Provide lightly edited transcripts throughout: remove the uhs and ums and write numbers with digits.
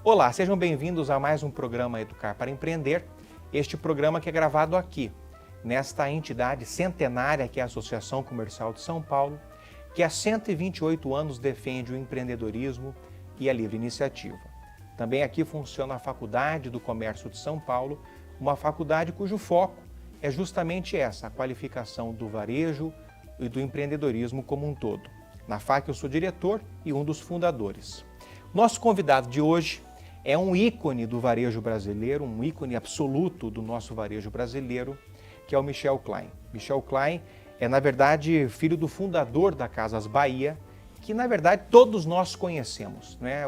Olá, sejam bem-vindos a mais um programa Educar para Empreender. Este programa que é gravado aqui, nesta entidade centenária que é a Associação Comercial de São Paulo, que há 128 anos defende o empreendedorismo e a livre iniciativa. Também aqui funciona a Faculdade do Comércio de São Paulo, uma faculdade cujo foco é justamente essa, a qualificação do varejo e do empreendedorismo como um todo. Na FAC eu sou diretor e um dos fundadores. Nosso convidado de hoje é um ícone do varejo brasileiro, um ícone absoluto do nosso varejo brasileiro, que é o Michel Klein. Michel Klein é, na verdade, filho do fundador da Casas Bahia, que, na verdade, todos nós conhecemos, né?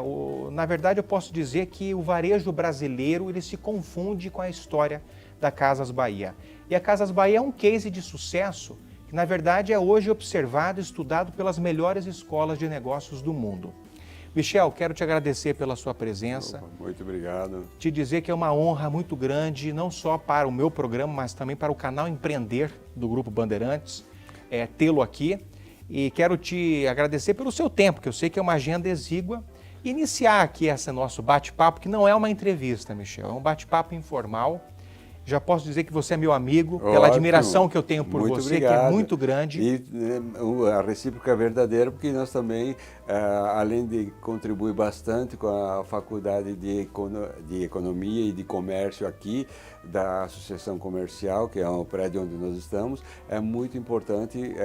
Na verdade, eu posso dizer que o varejo brasileiro ele se confunde com a história da Casas Bahia. E a Casas Bahia é um case de sucesso que, na verdade, é hoje observado e estudado pelas melhores escolas de negócios do mundo. Michel, quero te agradecer pela sua presença. Muito obrigado. Te dizer que é uma honra muito grande, não só para o meu programa, mas também para o canal Empreender do Grupo Bandeirantes, tê-lo aqui. E quero te agradecer pelo seu tempo, que eu sei que é uma agenda exígua. E iniciar aqui esse nosso bate-papo, que não é uma entrevista, Michel, é um bate-papo informal. Já posso dizer que você é meu amigo, pela admiração que eu tenho por você, obrigado. Que é muito grande. E a recíproca é verdadeira, porque nós também, além de contribuir bastante com a Faculdade de Economia e de Comércio aqui, da Associação Comercial, que é o prédio onde nós estamos, é muito importante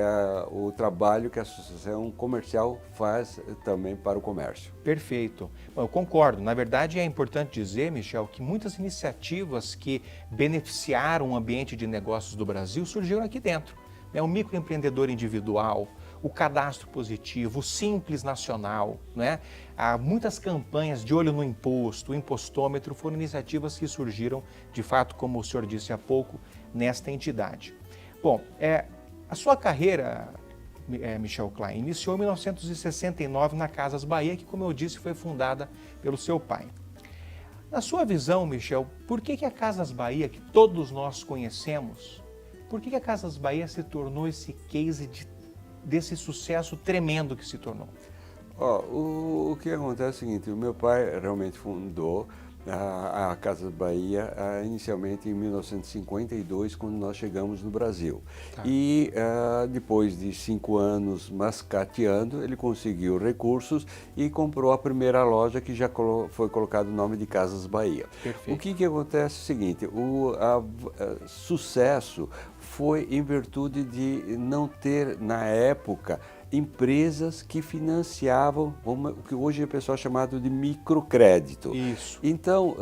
o trabalho que a Associação Comercial faz também para o comércio. Perfeito. Eu concordo. Na verdade, é importante dizer, Michel, que muitas iniciativas que beneficiaram o ambiente de negócios do Brasil surgiram aqui dentro. O microempreendedor individual, o cadastro positivo, o Simples Nacional, né? Há muitas campanhas de olho no imposto, o impostômetro, foram iniciativas que surgiram, de fato, como o senhor disse há pouco, nesta entidade. Bom, a sua carreira, Michel Klein, iniciou em 1969 na Casas Bahia, que, como eu disse, foi fundada pelo seu pai. Na sua visão, Michel, por que a Casas Bahia, que todos nós conhecemos, por que a Casas Bahia se tornou esse case desse sucesso tremendo que se tornou? O que acontece é o seguinte, o meu pai realmente fundou a Casas Bahia inicialmente em 1952, quando nós chegamos no Brasil. Tá. E depois de 5 anos mascateando, ele conseguiu recursos e comprou a primeira loja, que já foi colocado o nome de Casas Bahia. Perfeito. O que acontece é o seguinte, o sucesso foi em virtude de não ter, na época, empresas que financiavam o que hoje é o pessoal chamado de microcrédito. Isso. Então,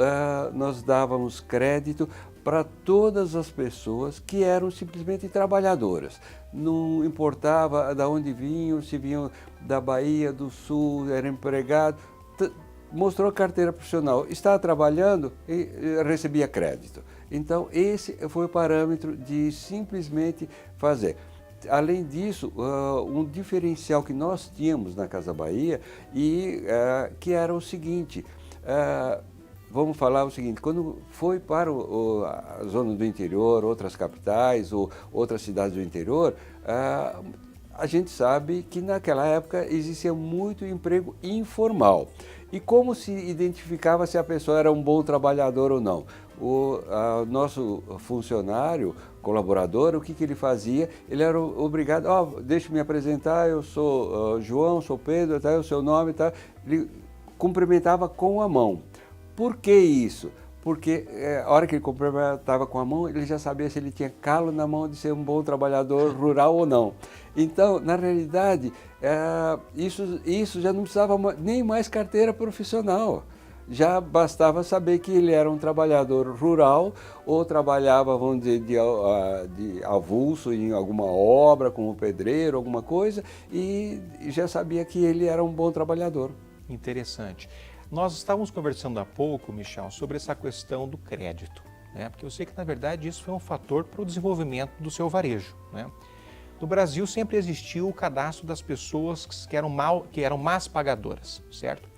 nós dávamos crédito para todas as pessoas que eram simplesmente trabalhadoras. Não importava de onde vinham, se vinham da Bahia, do Sul, era empregado, mostrou a carteira profissional, estava trabalhando e recebia crédito. Então, esse foi o parâmetro de simplesmente fazer. Além disso, um diferencial que nós tínhamos na Casa Bahia, que era o seguinte, vamos falar o seguinte, quando foi para a zona do interior, outras capitais ou outras cidades do interior, a gente sabe que naquela época existia muito emprego informal. E como se identificava se a pessoa era um bom trabalhador ou não? O nosso funcionário, colaborador, o que ele fazia? Ele era obrigado, deixa eu me apresentar, eu sou João, sou Pedro, tá, o seu nome, tá? Ele cumprimentava com a mão. Por que isso? Porque a hora que ele cumprimentava com a mão, ele já sabia se ele tinha calo na mão de ser um bom trabalhador rural ou não. Então, na realidade, isso já não precisava nem mais carteira profissional. Já bastava saber que ele era um trabalhador rural ou trabalhava, vamos dizer, de avulso em alguma obra, como pedreiro, alguma coisa, e já sabia que ele era um bom trabalhador. Interessante. Nós estávamos conversando há pouco, Michel, sobre essa questão do crédito, né? Porque eu sei que, na verdade, isso foi um fator para o desenvolvimento do seu varejo, né? No Brasil sempre existiu o cadastro das pessoas que eram más pagadoras, certo?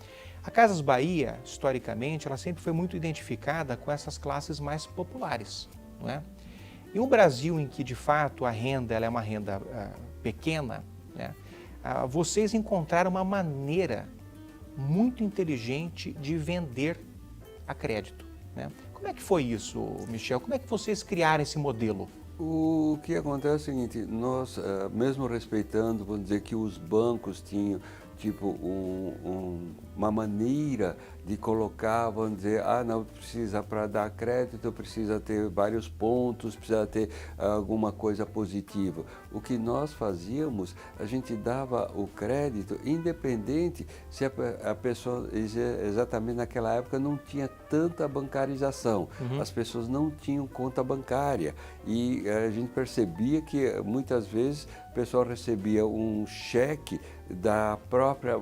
A Casas Bahia, historicamente, ela sempre foi muito identificada com essas classes mais populares, não é? Em um Brasil em que, de fato, a renda ela é uma renda pequena, né? Vocês encontraram uma maneira muito inteligente de vender a crédito, né? Como é que foi isso, Michel? Como é que vocês criaram esse modelo? O que acontece é o seguinte, nós, mesmo respeitando, vamos dizer que os bancos tinham tipo uma maneira de colocar, vamos dizer, não precisa para dar crédito, precisa ter vários pontos, precisa ter alguma coisa positiva. O que nós fazíamos, a gente dava o crédito independente se a pessoa, exatamente naquela época, não tinha tanta bancarização. As pessoas não tinham conta bancária e a gente percebia que muitas vezes o pessoal recebia um cheque da própria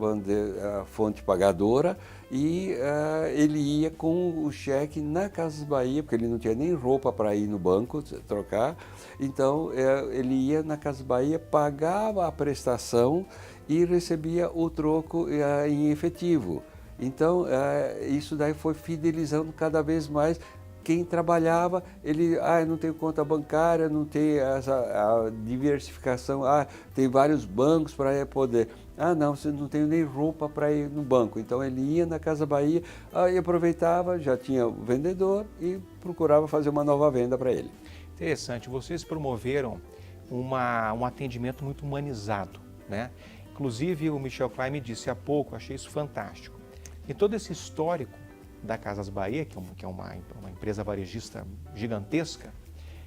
fonte pagadora e ele ia com o cheque na Casas Bahia, porque ele não tinha nem roupa para ir no banco trocar, então ele ia na Casas Bahia, pagava a prestação e recebia o troco em efetivo. Então isso daí foi fidelizando cada vez mais. Quem trabalhava, ele, não tem conta bancária, não tem a diversificação, tem vários bancos para poder. Não, você não tem nem roupa para ir no banco. Então ele ia na Casa Bahia e aproveitava, já tinha o vendedor e procurava fazer uma nova venda para ele. Interessante, vocês promoveram um atendimento muito humanizado, né? Inclusive o Michel Klein me disse há pouco, achei isso fantástico. E todo esse histórico da Casas Bahia, que é uma empresa varejista gigantesca,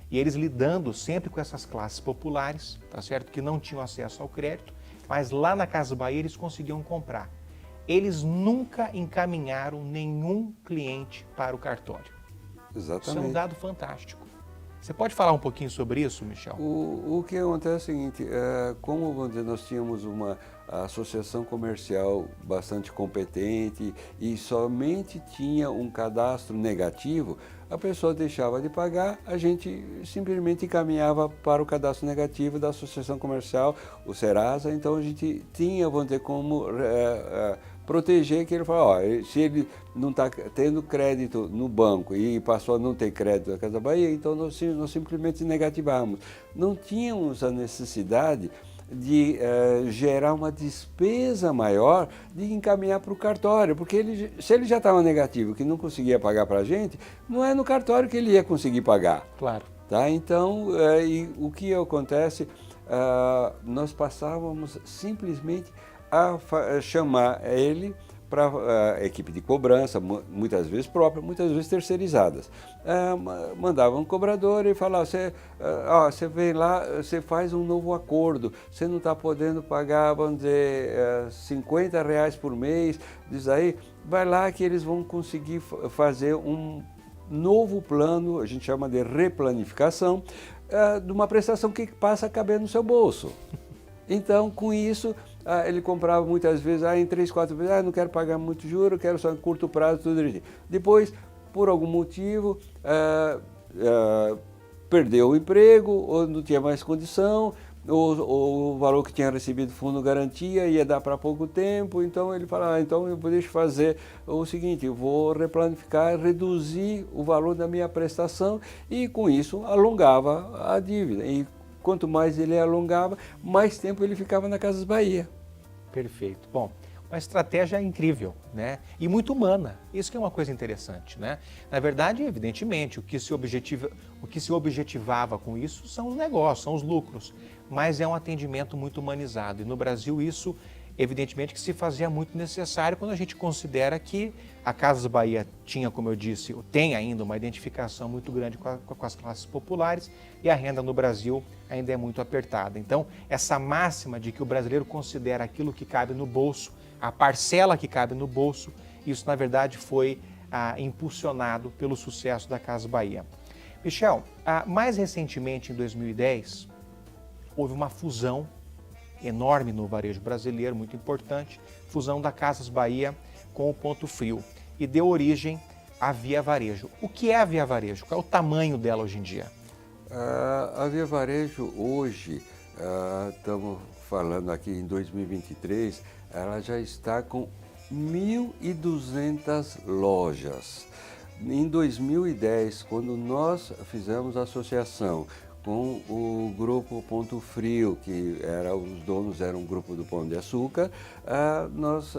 e eles lidando sempre com essas classes populares, tá certo? Que não tinham acesso ao crédito, mas lá na Casas Bahia eles conseguiam comprar. Eles nunca encaminharam nenhum cliente para o cartório. Exatamente. Isso é um dado fantástico. Você pode falar um pouquinho sobre isso, Michel? O que acontece é o seguinte, como vamos dizer, nós tínhamos uma associação comercial bastante competente e somente tinha um cadastro negativo, a pessoa deixava de pagar, a gente simplesmente encaminhava para o cadastro negativo da associação comercial, o Serasa, então a gente tinha, vamos dizer, como proteger que ele falou, se ele não está tendo crédito no banco e passou a não ter crédito na Casa Bahia, então nós simplesmente negativamos. Não tínhamos a necessidade de gerar uma despesa maior de encaminhar para o cartório, porque se ele já estava negativo, que não conseguia pagar para a gente, não é no cartório que ele ia conseguir pagar. Claro. Tá? Então, o que acontece, nós passávamos simplesmente a chamar ele para a equipe de cobrança, muitas vezes própria, muitas vezes terceirizadas. Mandava um cobrador e falava, você vem lá, você faz um novo acordo, você não está podendo pagar, vamos dizer, R$50 por mês, diz aí, vai lá que eles vão conseguir fazer um novo plano, a gente chama de replanificação, de uma prestação que passa a caber no seu bolso. Então, com isso, ele comprava muitas vezes, em 3, 4 vezes, não quero pagar muito juro, quero só em curto prazo, tudo direitinho. Depois, por algum motivo, perdeu o emprego, ou não tinha mais condição, ou o valor que tinha recebido fundo garantia ia dar para pouco tempo, então ele fala, então eu deixo fazer o seguinte, eu vou replanificar, reduzir o valor da minha prestação e com isso alongava a dívida. E quanto mais ele alongava, mais tempo ele ficava na Casas Bahia. Perfeito. Bom, uma estratégia incrível, né? E muito humana. Isso que é uma coisa interessante, né? Na verdade, evidentemente, o que se objetivava com isso são os negócios, são os lucros, mas é um atendimento muito humanizado. E no Brasil isso, evidentemente, que se fazia muito necessário quando a gente considera que a Casas Bahia tinha, como eu disse, tem ainda uma identificação muito grande com as classes populares e a renda no Brasil ainda é muito apertada. Então, essa máxima de que o brasileiro considera aquilo que cabe no bolso, a parcela que cabe no bolso, isso na verdade foi impulsionado pelo sucesso da Casas Bahia. Michel, mais recentemente, em 2010, houve uma fusão enorme no varejo brasileiro, muito importante, fusão da Casas Bahia com o Ponto Frio e deu origem à Via Varejo. O que é a Via Varejo? Qual é o tamanho dela hoje em dia? A Via Varejo hoje, estamos falando aqui em 2023, ela já está com 1.200 lojas. Em 2010, quando nós fizemos a associação com o grupo Ponto Frio, que os donos eram um grupo do Pão de Açúcar. Nós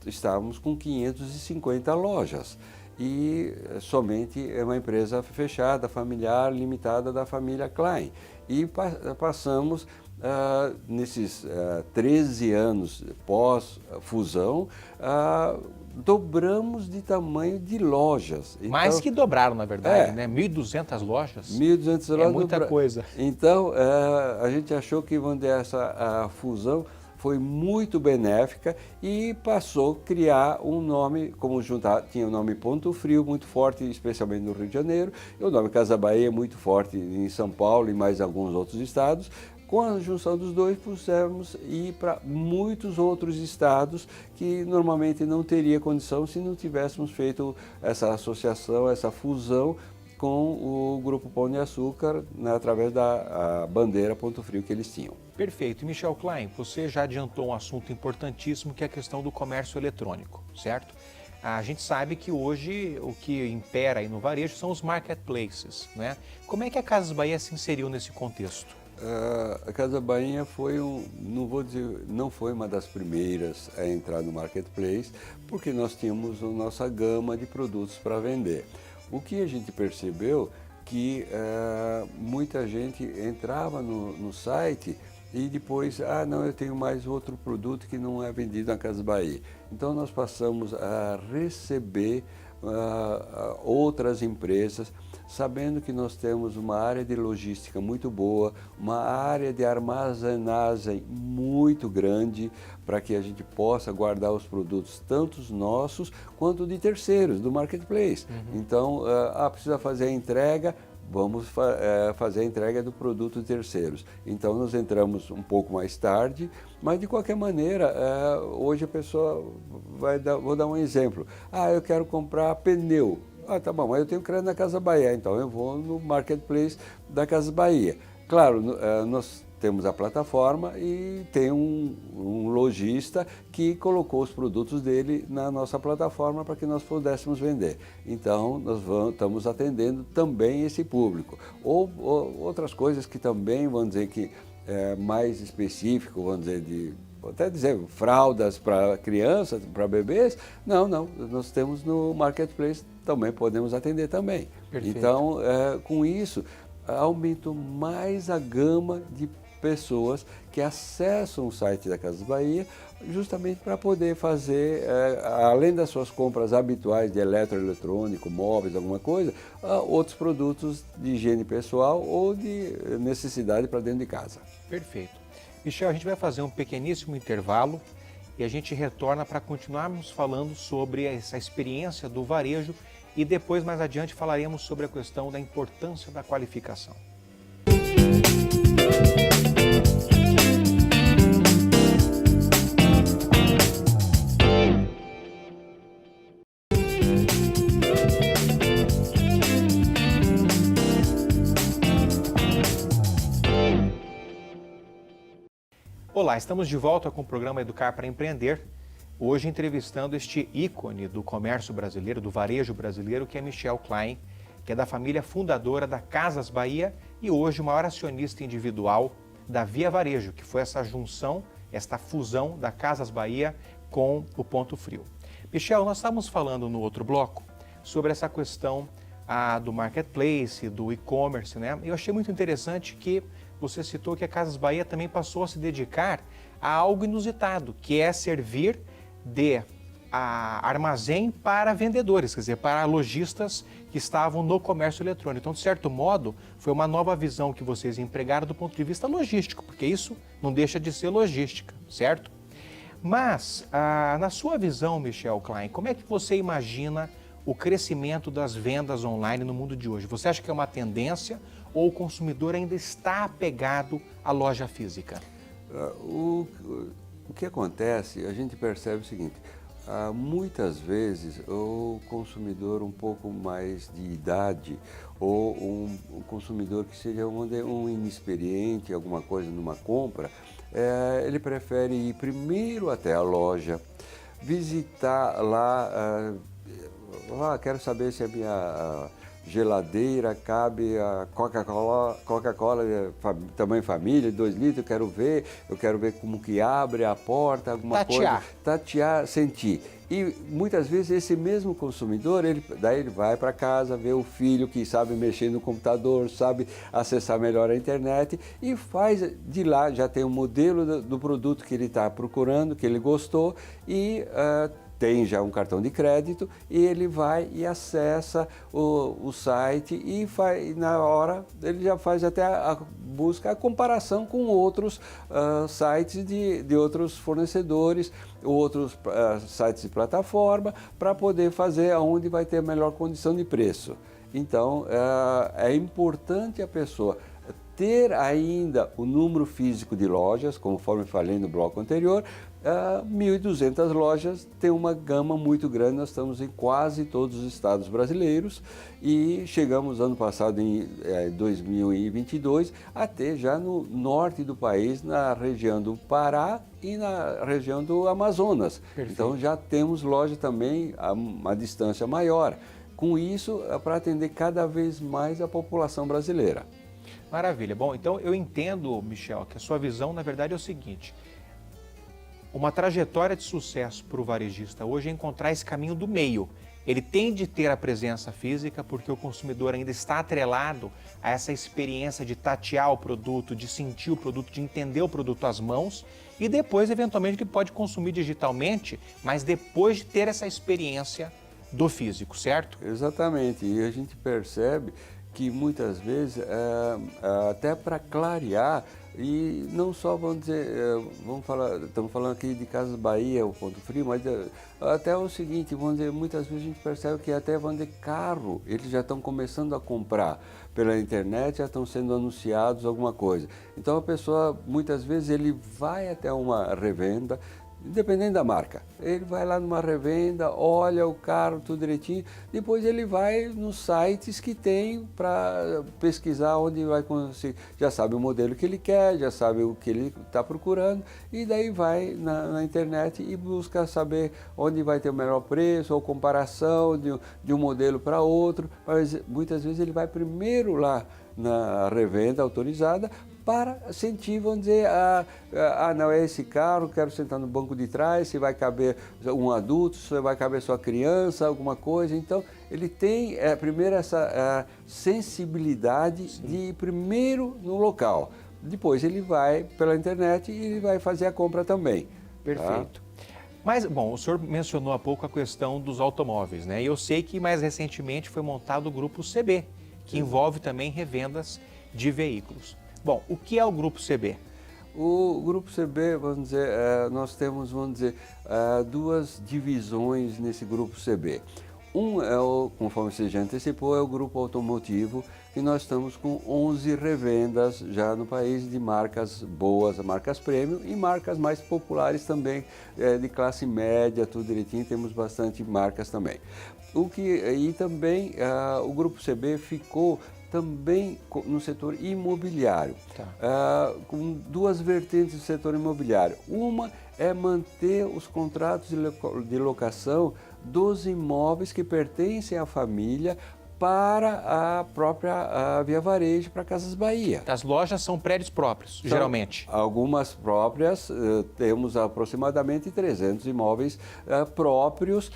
estávamos com 550 lojas e somente é uma empresa fechada, familiar, limitada da família Klein. E passamos, nesses 13 anos pós-fusão, dobramos de tamanho de lojas. Então, mais que dobraram, na verdade, né? 1.200 lojas. 1.200 lojas. É muita coisa. Então, a gente achou que essa fusão foi muito benéfica e passou a criar um nome, como tinha o nome Ponto Frio, muito forte, especialmente no Rio de Janeiro, e o nome Casas Bahia, muito forte em São Paulo e mais alguns outros estados. Com a junção dos dois, pudemos ir para muitos outros estados que normalmente não teria condição se não tivéssemos feito essa associação, essa fusão com o Grupo Pão de Açúcar, né, através da bandeira Ponto Frio que eles tinham. Perfeito. E Michel Klein, você já adiantou um assunto importantíssimo, que é a questão do comércio eletrônico, certo? A gente sabe que hoje o que impera aí no varejo são os marketplaces, né? Como é que a Casas Bahia se inseriu nesse contexto? A Casa Bahia foi não foi uma das primeiras a entrar no marketplace, porque nós tínhamos a nossa gama de produtos para vender. O que a gente percebeu que muita gente entrava no site e depois, não, eu tenho mais outro produto que não é vendido na Casa Bahia. Então nós passamos a receber outras empresas, sabendo que nós temos uma área de logística muito boa, uma área de armazenagem muito grande, para que a gente possa guardar os produtos, tanto os nossos quanto de terceiros, do marketplace. Então, precisa fazer a entrega, vamos fazer a entrega do produto de terceiros. Então, nós entramos um pouco mais tarde, mas de qualquer maneira, hoje a pessoa vou dar um exemplo. Eu quero comprar pneu. Tá bom, mas eu tenho crédito na Casa Bahia, então eu vou no marketplace da Casa Bahia. Claro, nós temos a plataforma e tem um lojista que colocou os produtos dele na nossa plataforma para que nós pudéssemos vender. Então, nós estamos atendendo também esse público. Ou outras coisas que também, vamos dizer, que é mais específico, vamos dizer, vou até dizer, fraldas para crianças, para bebês. Não, nós temos no marketplace, também podemos atender também. Perfeito. Então, com isso, aumentou mais a gama de pessoas que acessam o site da Casas Bahia, justamente para poder fazer, além das suas compras habituais de eletroeletrônico, móveis, alguma coisa, outros produtos de higiene pessoal ou de necessidade para dentro de casa. Perfeito. Michel, a gente vai fazer um pequeníssimo intervalo e a gente retorna para continuarmos falando sobre essa experiência do varejo e depois, mais adiante, falaremos sobre a questão da importância da qualificação. Olá, estamos de volta com o programa Educar para Empreender. Hoje entrevistando este ícone do comércio brasileiro, do varejo brasileiro, que é Michel Klein, que é da família fundadora da Casas Bahia e hoje o maior acionista individual da Via Varejo, que foi essa junção, esta fusão da Casas Bahia com o Ponto Frio. Michel, nós estávamos falando no outro bloco sobre essa questão do marketplace, do e-commerce, né? Eu achei muito interessante que você citou que a Casas Bahia também passou a se dedicar a algo inusitado, que é servir de armazém para vendedores, quer dizer, para lojistas que estavam no comércio eletrônico. Então, de certo modo, foi uma nova visão que vocês empregaram do ponto de vista logístico, porque isso não deixa de ser logística, certo? Mas, na sua visão, Michel Klein, como é que você imagina o crescimento das vendas online no mundo de hoje? Você acha que é uma tendência ou o consumidor ainda está apegado à loja física? O que acontece, a gente percebe o seguinte, muitas vezes o consumidor um pouco mais de idade ou um consumidor que seja um inexperiente, alguma coisa numa compra, ele prefere ir primeiro até a loja, visitar lá, quero saber se a geladeira, cabe a Coca-Cola tamanho família, 2 litros, eu quero ver como que abre a porta, alguma coisa. Tatear, sentir. E muitas vezes esse mesmo consumidor, daí ele vai para casa, vê o filho que sabe mexer no computador, sabe acessar melhor a internet e faz de lá, já tem um modelo do produto que ele está procurando, que ele gostou e tem já um cartão de crédito e ele vai e acessa o site e na hora ele já faz até a busca, a comparação com outros sites de outros fornecedores, outros sites de plataforma, para poder fazer aonde vai ter a melhor condição de preço. Então, é importante a pessoa ter ainda o número físico de lojas, conforme falei no bloco anterior. 1.200 lojas, tem uma gama muito grande, nós estamos em quase todos os estados brasileiros e chegamos ano passado, em 2022, até já no norte do país, na região do Pará e na região do Amazonas. Perfeito. Então já temos loja também a uma distância maior. Com isso, para atender cada vez mais a população brasileira. Maravilha. Bom, então eu entendo, Michel, que a sua visão, na verdade, é o seguinte: uma trajetória de sucesso para o varejista hoje é encontrar esse caminho do meio. Ele tem de ter a presença física porque o consumidor ainda está atrelado a essa experiência de tatear o produto, de sentir o produto, de entender o produto às mãos e depois, eventualmente, ele pode consumir digitalmente, mas depois de ter essa experiência do físico, certo? Exatamente. E a gente percebe que muitas vezes, até para clarear, e não só, vamos dizer, estamos falando aqui de Casas Bahia, o Ponto Frio, mas até o seguinte, vamos dizer, muitas vezes a gente percebe que até, vamos dizer, carro, eles já estão começando a comprar pela internet, já estão sendo anunciados alguma coisa. Então a pessoa, muitas vezes, ele vai até uma revenda, independente da marca, ele vai lá numa revenda, olha o carro, tudo direitinho, depois ele vai nos sites que tem para pesquisar onde vai conseguir, já sabe o modelo que ele quer, já sabe o que ele está procurando e daí vai na internet e busca saber onde vai ter o melhor preço ou comparação de um modelo para outro, mas muitas vezes ele vai primeiro lá na revenda autorizada para sentir, vamos dizer, não é esse carro, quero sentar no banco de trás, se vai caber um adulto, se vai caber só criança, alguma coisa. Então, ele tem primeiro essa sensibilidade Sim. de ir primeiro no local. Depois ele vai pela internet e ele vai fazer a compra também. Perfeito. Tá? Mas, bom, o senhor mencionou há pouco a questão dos automóveis, né? E eu sei que mais recentemente foi montado o Grupo CB, que envolve também revendas de veículos. Bom, o que é o Grupo CB? O Grupo CB, vamos dizer, nós temos, vamos dizer, duas divisões nesse Grupo CB. Um é, conforme você já antecipou, é o Grupo Automotivo, que nós estamos com 11 revendas já no país de marcas boas, marcas premium e marcas mais populares também, de classe média, tudo direitinho, temos bastante marcas também. E também o Grupo CB ficou também no setor imobiliário, com duas vertentes do setor imobiliário. Uma é manter os contratos de locação dos imóveis que pertencem à família para a própria Via Varejo, para Casas Bahia. As lojas são prédios próprios, geralmente? Algumas próprias, temos aproximadamente 300 imóveis próprios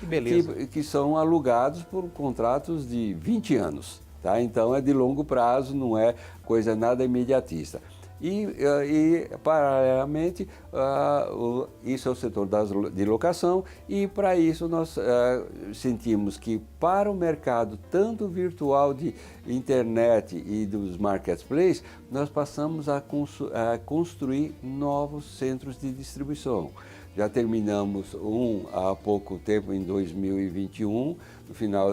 que são alugados por contratos de 20 anos. Tá? Então é de longo prazo, não é coisa nada imediatista. E paralelamente, isso é o setor de locação e para isso nós sentimos que para o mercado tanto virtual de internet e dos marketplaces, nós passamos a construir novos centros de distribuição. Já terminamos há pouco tempo, em 2021, no final,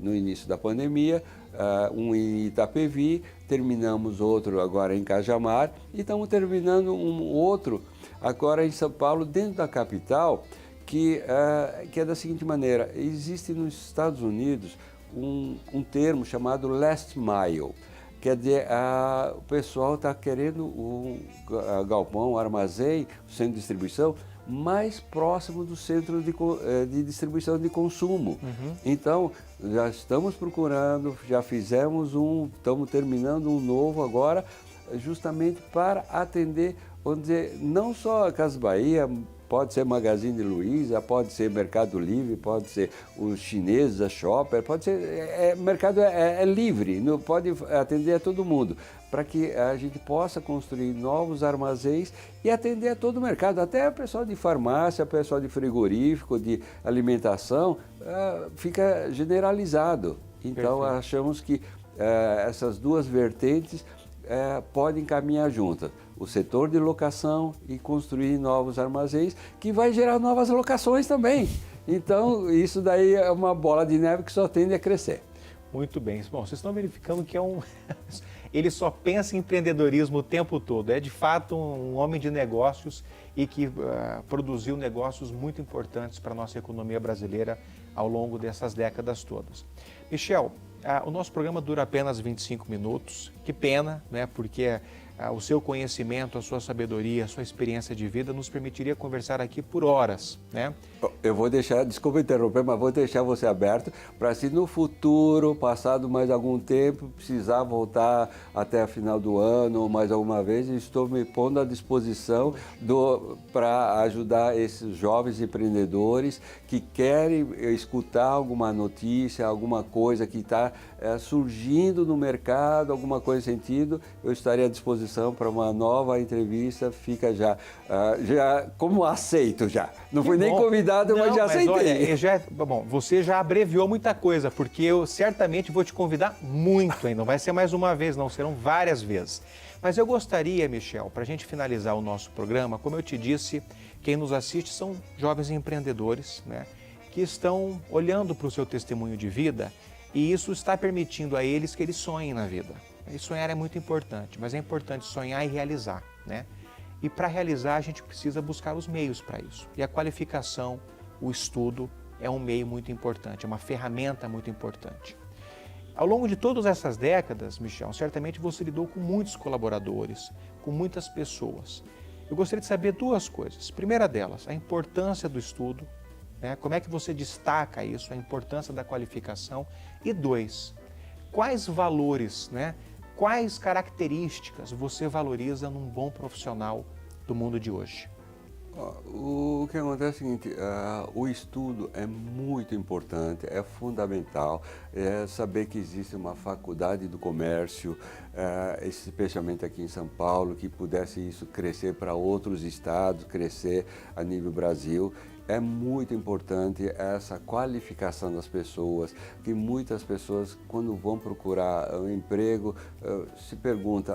no início da pandemia, um em Itapevi, terminamos outro agora em Cajamar e estamos terminando um outro agora em São Paulo, dentro da capital, que é da seguinte maneira: existe nos Estados Unidos um termo chamado last mile. Quer dizer, o pessoal está querendo um galpão, um armazém, um centro de distribuição mais próximo do centro de distribuição de consumo. Então, já estamos procurando, já fizemos estamos terminando um novo agora, justamente para atender, vamos dizer, não só a Casas Bahia, pode ser Magazine Luiza, pode ser Mercado Livre, pode ser os chineses, a Shopper, pode ser, mercado é livre, não pode atender a todo mundo, para que a gente possa construir novos armazéns e atender a todo o mercado, até o pessoal de farmácia, o pessoal de frigorífico, de alimentação, fica generalizado. Então, perfeito, achamos que essas duas vertentes podem caminhar juntas. O setor de locação e construir novos armazéns, que vai gerar novas locações também. Então, isso daí é uma bola de neve que só tende a crescer. Muito bem. Bom, vocês estão verificando que ele só pensa em empreendedorismo o tempo todo. É, de fato, um homem de negócios e que produziu negócios muito importantes para a nossa economia brasileira ao longo dessas décadas todas. Michel, o nosso programa dura apenas 25 minutos. Que pena, né? Porque o seu conhecimento, a sua sabedoria, a sua experiência de vida nos permitiria conversar aqui por horas, né? Eu vou deixar, desculpa interromper, mas vou deixar você aberto para se no futuro, passado mais algum tempo, precisar voltar até a final do ano ou mais alguma vez, estou me pondo à disposição para ajudar esses jovens empreendedores que querem escutar alguma notícia, alguma coisa que está surgindo no mercado, alguma coisa nesse sentido, eu estarei à disposição para uma nova entrevista, fica já como aceito já. Não fui nem convidado, mas já aceitei. Olha, bom, você já abreviou muita coisa, porque eu certamente vou te convidar muito ainda. Não vai ser mais uma vez, não, serão várias vezes. Mas eu gostaria, Michel, para a gente finalizar o nosso programa, como eu te disse, quem nos assiste são jovens empreendedores, né, que estão olhando para o seu testemunho de vida e isso está permitindo a eles que eles sonhem na vida. E sonhar é muito importante, mas é importante sonhar e realizar, né? E para realizar a gente precisa buscar os meios para isso. E a qualificação, o estudo é um meio muito importante, é uma ferramenta muito importante. Ao longo de todas essas décadas, Michel, certamente você lidou com muitos colaboradores, com muitas pessoas. Eu gostaria de saber duas coisas. Primeira delas, a importância do estudo, né? Como é que você destaca isso, a importância da qualificação? E dois, quais valores, né? Quais características você valoriza num bom profissional do mundo de hoje? O que acontece é o seguinte, o estudo é muito importante, é fundamental, saber que existe uma faculdade do comércio, especialmente aqui em São Paulo, que pudesse isso crescer para outros estados, crescer a nível Brasil. É muito importante essa qualificação das pessoas, que muitas pessoas, quando vão procurar um emprego, se perguntam,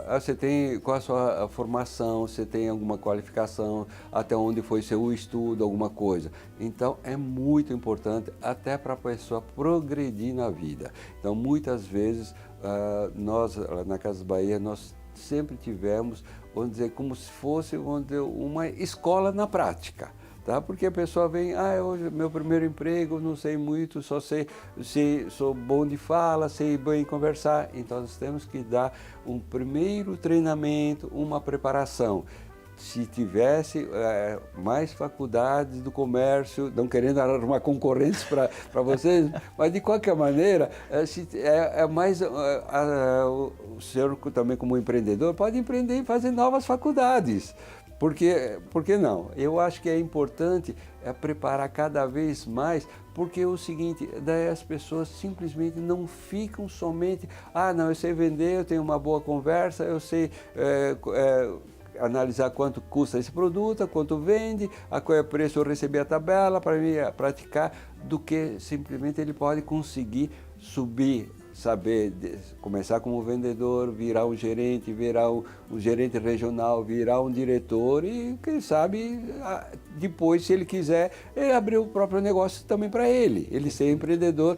qual a sua formação, você tem alguma qualificação, até onde foi seu estudo, alguma coisa. Então, é muito importante até para a pessoa progredir na vida. Então, muitas vezes, nós, na Casas Bahia, nós sempre tivemos, vamos dizer, como se fosse uma escola na prática. Tá? Porque a pessoa vem, hoje meu primeiro emprego, não sei muito, só sei se sou bom de fala, sei bem conversar. Então nós temos que dar um primeiro treinamento, uma preparação. Se tivesse mais faculdades do comércio, não querendo arrumar concorrentes para vocês, mas de qualquer maneira, o senhor também como empreendedor pode empreender e fazer novas faculdades. Por que não? Eu acho que é importante preparar cada vez mais, porque é o seguinte, daí as pessoas simplesmente não ficam somente, não, eu sei vender, eu tenho uma boa conversa, eu sei analisar quanto custa esse produto, quanto vende, a qual é o preço, eu receber a tabela para mim praticar, do que simplesmente ele pode conseguir subir, saber começar como vendedor, virar um gerente, virar um gerente regional, virar um diretor e, quem sabe, depois, se ele quiser, ele abrir o próprio negócio também para ele. Ele ser empreendedor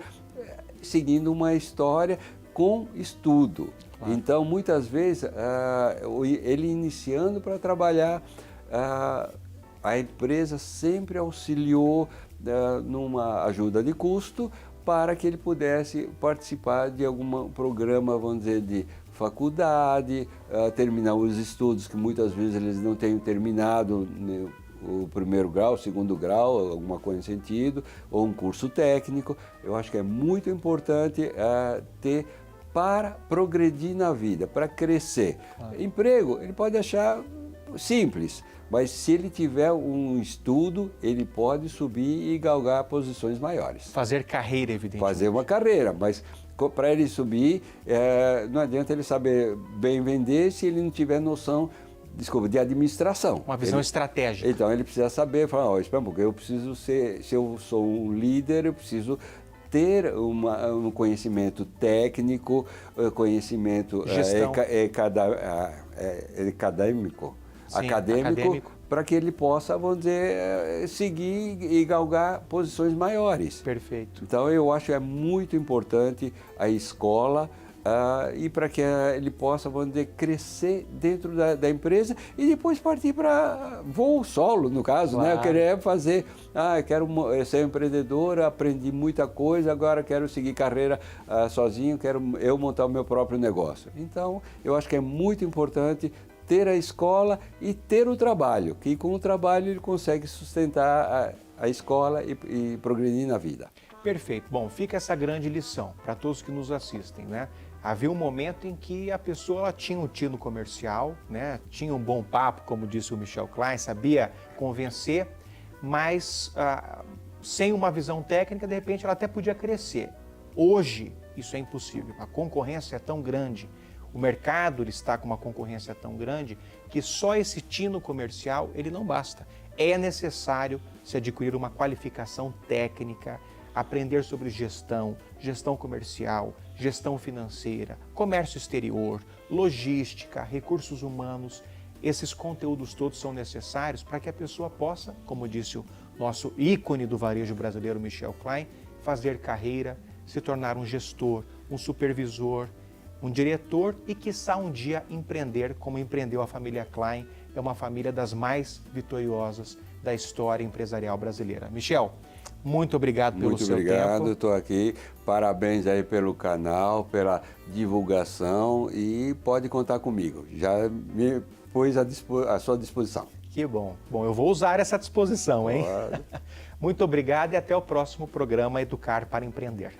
seguindo uma história com estudo. Claro. Então, muitas vezes, ele iniciando para trabalhar, a empresa sempre auxiliou numa ajuda de custo, para que ele pudesse participar de algum programa, vamos dizer, de faculdade, terminar os estudos que muitas vezes eles não têm terminado, né, o primeiro grau, o segundo grau, alguma coisa nesse sentido, ou um curso técnico. Eu acho que é muito importante ter para progredir na vida, para crescer. Emprego, ele pode achar simples, mas se ele tiver um estudo, ele pode subir e galgar posições maiores. Fazer carreira, evidentemente. Fazer uma carreira, mas para ele subir, não adianta ele saber bem vender se ele não tiver noção, de administração. Uma visão estratégica. Então ele precisa saber, falar, espera um pouco, eu preciso ser, se eu sou um líder, eu preciso ter um conhecimento técnico, conhecimento acadêmico, para que ele possa, vamos dizer, seguir e galgar posições maiores. Perfeito. Então eu acho que é muito importante a escola e para que ele possa, vamos dizer, crescer dentro da empresa e depois partir para voo solo, no caso, claro. Né? Eu queria fazer, eu quero ser empreendedor, aprendi muita coisa, agora quero seguir carreira sozinho, quero eu montar o meu próprio negócio. Então, eu acho que é muito importante ter a escola e ter o trabalho, que com o trabalho ele consegue sustentar a escola e progredir na vida. Perfeito. Bom, fica essa grande lição para todos que nos assistem, né? Havia um momento em que a pessoa ela tinha um tino comercial, né? Tinha um bom papo, como disse o Michel Klein, sabia convencer, mas sem uma visão técnica, de repente, ela até podia crescer. Hoje, isso é impossível. A concorrência é tão grande, o mercado ele está com uma concorrência tão grande que só esse tino comercial ele não basta. É necessário se adquirir uma qualificação técnica, aprender sobre gestão comercial, gestão financeira, comércio exterior, logística, recursos humanos. Esses conteúdos todos são necessários para que a pessoa possa, como disse o nosso ícone do varejo brasileiro, Michel Klein, fazer carreira, se tornar um gestor, um supervisor, um diretor e, quiçá, um dia empreender como empreendeu a família Klein. É uma família das mais vitoriosas da história empresarial brasileira. Michel, muito obrigado pelo seu tempo. Muito obrigado, estou aqui. Parabéns aí pelo canal, pela divulgação e pode contar comigo. Já me pus à sua disposição. Que bom. Bom, eu vou usar essa disposição, hein? Muito obrigado e até o próximo programa Educar para Empreender.